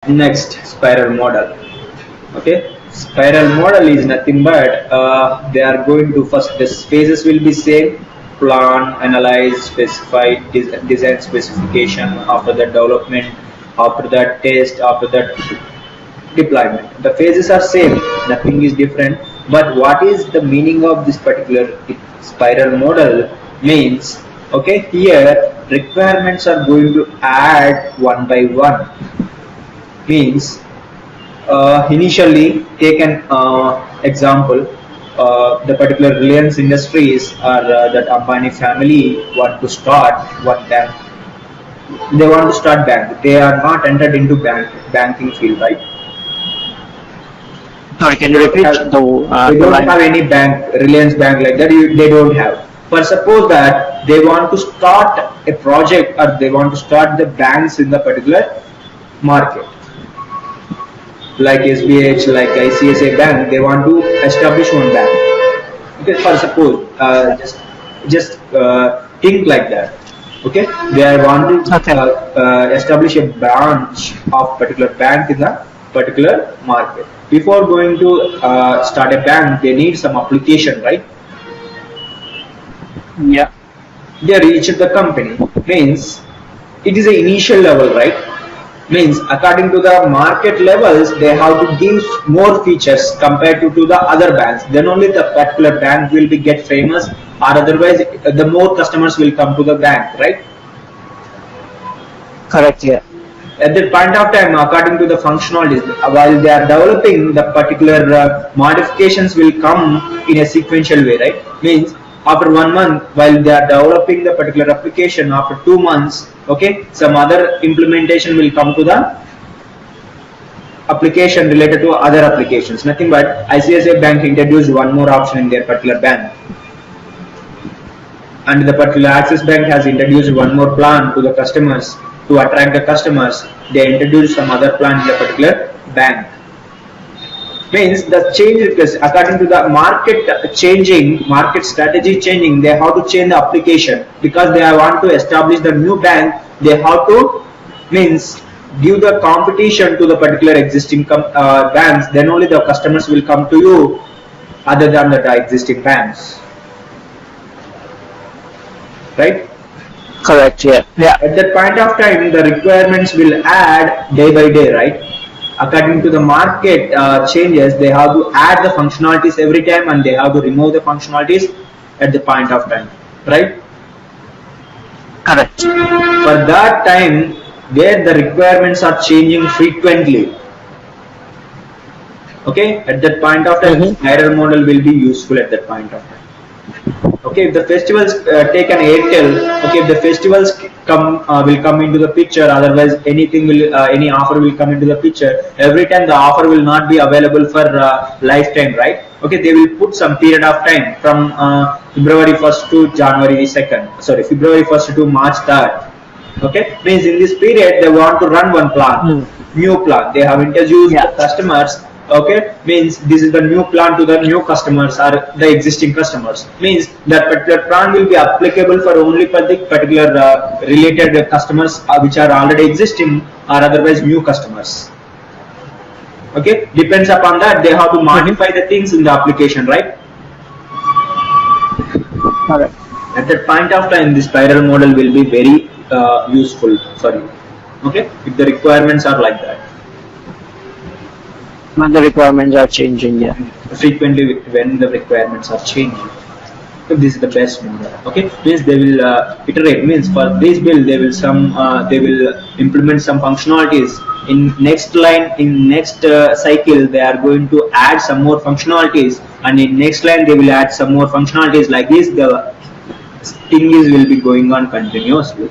Next, spiral model. Okay, spiral model is nothing but they are going to first the phases will be same: plan, analyze, specify, design specification. After that, development. After that, test. After that, deployment. The phases are same, nothing is different. But what is the meaning of this particular spiral model means? Okay, here requirements are going to add one by one. Means initially take an example. The particular Reliance Industries or that Ambani family want to start one bank. They want to start bank. They are not entered into banking field, right? Sorry, can you repeat They don't line? have any bank, Reliance Bank like that. They don't have. But suppose that they want to start a project or they want to start the banks in the particular market, like SBH, like ICSA bank, they want to establish one bank. Okay, for suppose, just think like that. Okay, they are want to Okay. establish a branch of particular bank in the particular market. Before going to start a bank, they need some application, right? Yeah. They reach the company, means it is an initial level, right? Means according to the market levels, they have to give more features compared to the other banks. Then only the particular bank will be get famous, or otherwise the more customers will come to the bank, right? Correct. Yeah. At that point of time, according to the functionalities, while they are developing, the particular modifications will come in a sequential way, right? Means after 1 month, while they are developing the particular application, after 2 months, okay, some other implementation will come to the application related to other applications. Nothing but ICICI Bank introduced one more option in their particular bank, and the particular Axis Bank has introduced one more plan to the customers. To attract the customers, they introduce some other plan in the particular bank. Means the change is according to the market changing, market strategy changing. They have to change the application because they want to establish the new bank. They have to means give the competition to the particular existing banks. Then only the customers will come to you, other than the existing banks, right? Correct. Yeah. Yeah. At that point of time, the requirements will add day by day, right? According to the market changes, they have to add the functionalities every time, and they have to remove the functionalities at the point of time, right? Correct. For that time, where the requirements are changing frequently, okay, at that point of time, spiral model will be useful at that point of time. Okay, if the festivals take an Airtel, okay, if the festivals will come into the picture, otherwise anything will any offer will come into the picture. Every time the offer will not be available for lifetime, right? Okay, they will put some period of time from February 1st to January 2nd. Sorry, February 1st to March 3rd. Okay, means in this period they want to run one plan, new plan. They have introduced the customers. Okay, means this is the new plan to the new customers or the existing customers. Means that particular plan will be applicable for only for the particular related customers which are already existing or otherwise new customers. Okay, depends upon that they have to modify the things in the application, right? Correct. At that point of time, the spiral model will be very useful for you. Okay, if the requirements are like that. When the requirements are changing. Yeah. Frequently when the requirements are changing. So this is the best model. Okay, means they will iterate. Means for this build they will they will implement some functionalities. In next line, in next cycle, they are going to add some more functionalities, and in next line they will add some more functionalities. Like this, the thing is will be going on continuously.